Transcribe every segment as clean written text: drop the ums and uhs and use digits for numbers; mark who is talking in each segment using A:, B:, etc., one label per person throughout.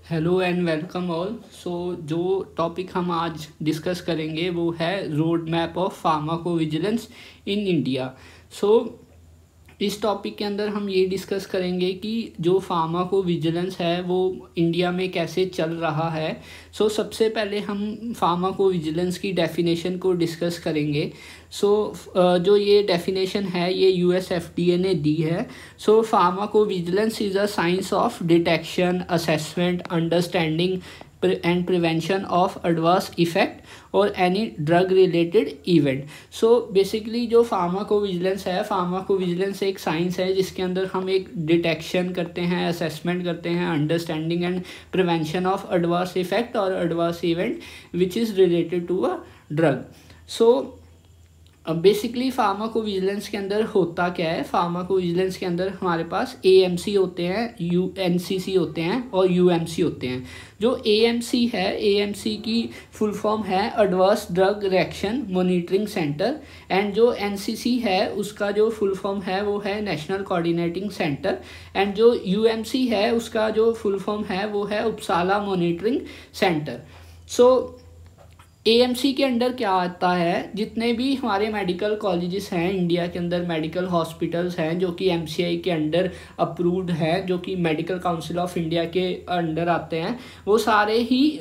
A: Hello and welcome all. जो topic हम आज डिस्कस करेंगे वो है road map of pharmacovigilance in India. So इस टॉपिक के अंदर हम ये डिस्कस करेंगे कि जो फार्माकोविजिलेंस है वो इंडिया में कैसे चल रहा है। सबसे पहले हम फार्माकोविजिलेंस की डेफिनेशन को डिस्कस करेंगे। जो ये डेफिनेशन है ये यूएसएफडीए ने दी है। Pharmacovigilance is a science of detection, assessment, understanding and prevention of adverse effect और any drug related event. Basically जो फार्माकोविजिलेंस है, फार्माकोविजिलेंस एक साइंस है जिसके अंदर हम एक डिटेक्शन करते हैं, असेसमेंट करते हैं, understanding and prevention of adverse effect और adverse event which is related to a drug. अब बेसिकली फार्माकोविजिलेंस के अंदर होता क्या है, फार्माकोविजिलेंस के अंदर हमारे पास एएमसी होते हैं, यूएनसीसी होते हैं और यूएमसी होते हैं। जो एएमसी है, एएमसी की फुल फॉर्म है adverse drug reaction monitoring centre, and जो एनसीसी है उसका जो फुल फॉर्म है वो है नेशनल कोऑर्डिनेटिंग सेंटर, एंड जो यूएमसी है उसका जो फुल फॉर्म है वो है उपसाला मॉनिटरिंग सेंटर। एएमसी के अंडर क्या आता है, जितने भी हमारे मेडिकल कॉलेजेस हैं इंडिया के अंदर, मेडिकल हॉस्पिटल्स हैं जो कि एमसीआई के अंडर अप्रूव्ड हैं, जो कि मेडिकल काउंसिल ऑफ इंडिया के अंडर आते हैं, वो सारे ही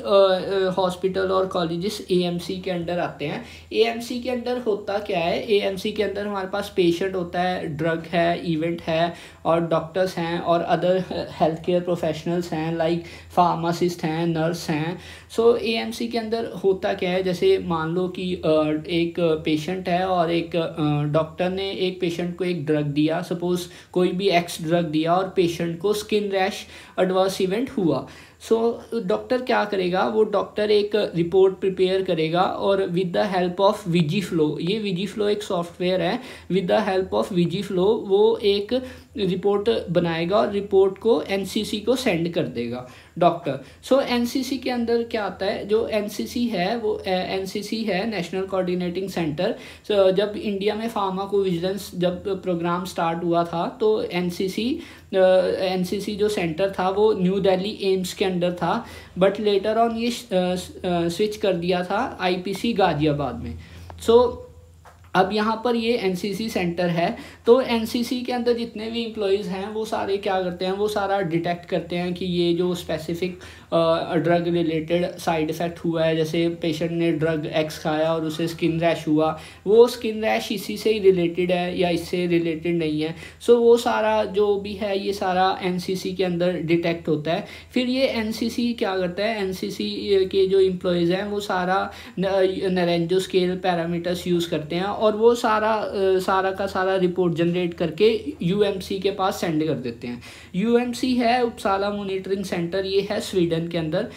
A: हॉस्पिटल और कॉलेजेस एएमसी के अंडर आते हैं। एएमसी के अंदर होता क्या है, एएमसी के अंदर हमारे पास पेशेंट होता है, ड्रग है, इवेंट है और डॉक्टर्स हैं और अदर हेल्थ केयर प्रोफेशनल्स हैं लाइक फार्मासिस्ट हैं, नर्स हैं। एएमसी के अंदर होता क्या है, जैसे मान लो कि एक पेशेंट है और एक डॉक्टर ने एक पेशेंट को एक ड्रग दिया, सपोज कोई भी एक्स ड्रग दिया और पेशेंट को स्किन रैश एडवर्स इवेंट हुआ। डॉक्टर क्या करेगा, वो डॉक्टर एक रिपोर्ट प्रिपेयर करेगा और विद द हेल्प ऑफ विजीफ्लो, ये विजीफ्लो एक सॉफ्टवेयर है, विद द हेल्प ऑफ विजीफ्लो वो एक रिपोर्ट बनाएगा और रिपोर्ट को एनसीसी को सेंड कर देगा डॉक्टर। एनसीसी के अंदर क्या आता है, जो एनसीसी है वो एनसीसी है नेशनल कोऑर्डिनेटिंग सेंटर। जब इंडिया में फार्माकोविजिलेंस जब प्रोग्राम स्टार्ट हुआ था तो एनसीसी जो सेंटर था वो न्यू दिल्ली एम्स के अंडर था, बट लेटर ऑन ये स्विच कर दिया था आईपीसी गाजियाबाद में। अब यहाँ पर ये एनसीसी सेंटर है, तो एनसीसी के अंदर जितने भी एम्प्लॉयज़ हैं वो सारे क्या करते हैं, वो सारा डिटेक्ट करते हैं कि ये जो specific drug related side effect हुआ है, जैसे पेशेंट ने ड्रग एक्स खाया और उसे स्किन रैश हुआ, वो स्किन रैश इसी से ही रिलेटेड है या इससे रिलेटेड नहीं है। वो सारा जो भी है ये सारा एनसीसी के अंदर डिटेक्ट होता है। फिर ये एनसीसी क्या करता है, एनसीसी के जो एम्प्लॉयज़ हैं वो सारा नरेंजो स्केल पैरामीटर्स यूज़ करते हैं और वो सारा का सारा रिपोर्ट जनरेट करके यूएमसी के पास सेंड कर देते हैं। यूएमसी है उपसाला मॉनिटरिंग सेंटर, ये है स्वीडन के अंदर।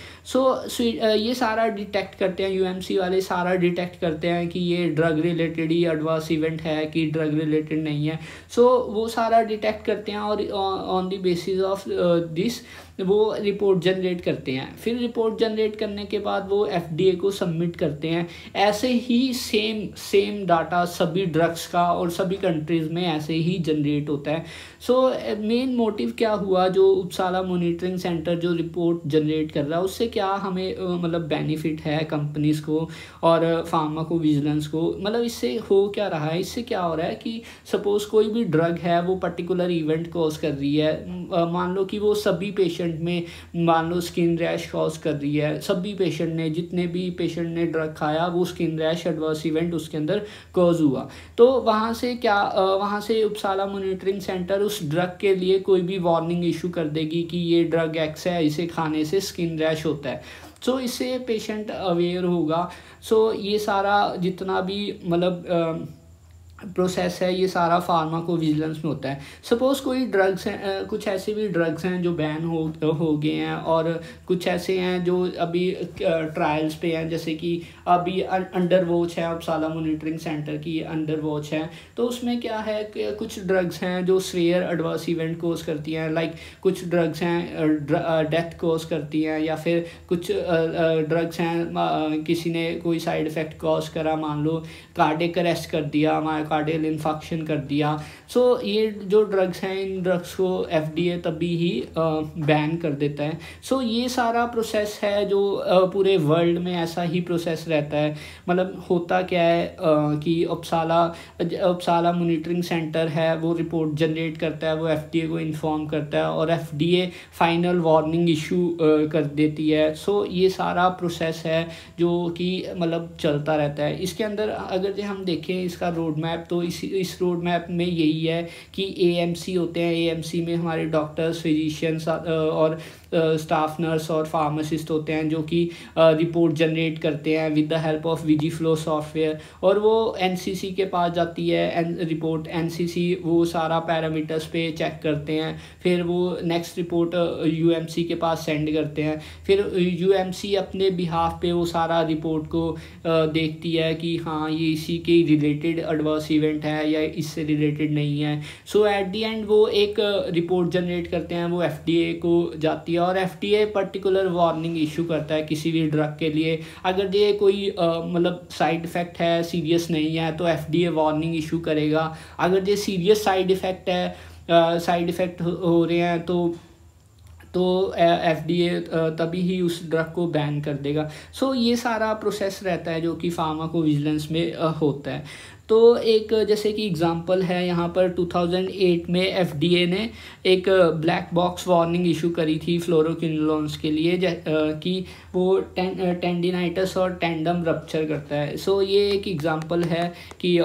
A: ये सारा डिटेक्ट करते हैं, यूएमसी वाले सारा डिटेक्ट करते हैं कि ये ड्रग रिलेटेड ही एडवर्स इवेंट है कि ड्रग रिलेटेड नहीं है। वो सारा डिटेक्ट करते हैं और on the basis of this वो रिपोर्ट जनरेट करते हैं। फिर रिपोर्ट जनरेट करने के बाद वो एफडीए को सबमिट करते हैं। ऐसे ही सेम डाटा सभी ड्रग्स का और सभी कंट्रीज़ में ऐसे ही जनरेट होता है। मेन मोटिव क्या हुआ, जो उपसाला मॉनिटरिंग सेंटर जो रिपोर्ट जनरेट कर रहा है उससे क्या हमें मतलब बेनिफिट है कंपनीज़ को और फार्माकोविजिलेंस को, मतलब इससे हो क्या रहा है, इससे क्या हो रहा है कि सपोज़ कोई भी ड्रग है वो पर्टिकुलर इवेंट कॉज कर रही है, मान लो कि वो सभी पेशेंट में मान लो स्किन रैश कॉज कर रही है, सभी पेशेंट ने, जितने भी पेशेंट ने ड्रग खाया वो स्किन रैश एडवर्स इवेंट उसके अंदर कॉज हुआ। तो वहाँ से उपसाला मॉनिटरिंग सेंटर उस ड्रग के लिए कोई भी वार्निंग इशू कर देगी कि ये ड्रग एक्स है, इसे खाने से स्किन रैश होता है। इससे पेशेंट अवेयर होगा। ये सारा जितना भी मतलब प्रोसेस है ये सारा फार्माकोविजिलेंस में होता है। सपोज़ कोई ड्रग्स हैं, कुछ ऐसे भी ड्रग्स हैं जो बैन हो गए हैं और कुछ ऐसे हैं जो अभी ट्रायल्स पे हैं, जैसे कि अभी अंडर वॉच है उपसाला मॉनिटरिंग सेंटर की, अंडर वॉच है। तो उसमें क्या है कि कुछ ड्रग्स हैं जो स्वेयर एडवर्स इवेंट कोज करती हैं, लाइक कुछ ड्रग्स हैं डेथ कोज करती हैं, या फिर कुछ ड्रग्स हैं किसी ने कोई साइड इफ़ेक्ट कॉज करा, मान लो कार्डियक अरेस्ट कर दिया हमारा मायोकार्डियल इन्फेक्शन कर दिया। सो ये जो ड्रग्स हैं, इन ड्रग्स को FDA तभी ही बैन कर देता है। सो ये सारा प्रोसेस है जो पूरे वर्ल्ड में ऐसा ही प्रोसेस रहता है। मतलब होता क्या है कि उपसाला मॉनिटरिंग सेंटर है, वो रिपोर्ट जनरेट करता है, वो FDA को इन्फॉर्म करता है और FDA फाइनल वार्निंग इशू कर देती है। सो ये सारा प्रोसेस है जो कि मतलब चलता रहता है। इसके अंदर अगर जो हम देखें इसका रोड मैप, तो इस रोड मैप में यही है कि AMC होते हैं, AMC में हमारे डॉक्टर्स, फिजिशियंस और स्टाफ नर्स और फार्मासिस्ट होते हैं जो कि रिपोर्ट जनरेट करते हैं with the help of VigiFlow software, और वो NCC के पास जाती है रिपोर्ट। NCC वो सारा पैरामीटर्स पे चेक करते हैं, फिर वो नेक्स्ट रिपोर्ट UMC के पास सेंड करते हैं, फिर UMC अपने बिहाफ पे वो सारा रिपोर्ट को देखती है कि हाँ ये इसी के रिलेटेड एडवर्स इवेंट है या इससे रिलेटेड नहीं है। सो एट द एंड वो एक रिपोर्ट जनरेट करते हैं, वो FDA को जाती है और FDA पर्टिकुलर वार्निंग इशू करता है किसी भी ड्रग के लिए। अगर ये कोई मतलब साइड इफ़ेक्ट है, सीरियस नहीं है, तो FDA वार्निंग इशू करेगा। अगर ये सीरियस साइड इफ़ेक्ट है, साइड इफ़ेक्ट हो रहे हैं तो FDA तभी ही उस ड्रग को बैन कर देगा। सो ये सारा प्रोसेस रहता है जो कि फार्माकोविजिलेंस में होता है। तो एक जैसे कि एग्ज़ाम्पल है यहाँ पर 2008 में FDA ने एक ब्लैक बॉक्स वार्निंग इशू करी थी फ्लोरोक्विनोलोन्स के लिए कि वो टेंडिनाइटिस और टेंडम रप्चर करता है। सो ये एक एग्ज़ाम्पल है कि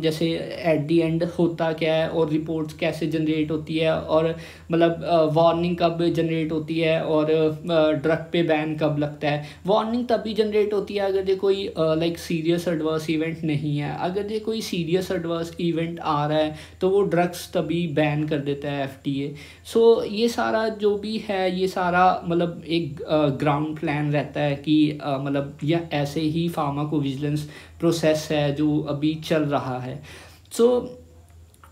A: जैसे एट दी एंड होता क्या है और रिपोर्ट्स कैसे जनरेट होती है और मतलब वार्निंग कब जनरेट होती है और ड्रग पे बैन कब लगता है। वार्निंग तभी जनरेट होती है अगर ये कोई लाइक सीरियस एडवर्स इवेंट नहीं है। अगर ये कोई सीरियस एडवर्स इवेंट आ रहा है तो वो ड्रग्स तभी बैन कर देता है FDA। सो ये सारा जो भी है ये सारा मतलब एक ग्राउंड प्लान रहता है कि मतलब यह ऐसे ही फार्माकोविजिलेंस प्रोसेस है जो अभी चल रहा है। सो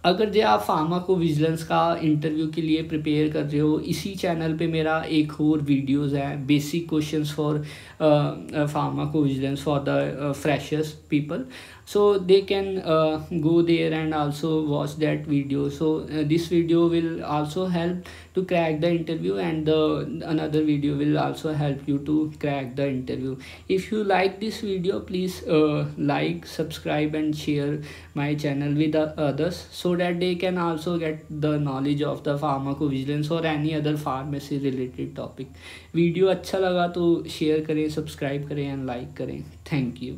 A: अगर जो आप फार्माकोविजिलेंस का इंटरव्यू के लिए प्रिपेयर कर रहे हो, इसी चैनल पे मेरा एक और वीडियोज़ है, basic questions for pharmacovigilance for the freshers people, so they can go there and also watch that video. So this video will also help to crack the interview, and another video will also help you to crack the interview. If you like this video, please like, subscribe and share my channel with others so that they can also get the knowledge of the pharmacovigilance or any other pharmacy related topic. Video अच्छा लगा तो share करें, subscribe करें and like करें। Thank you.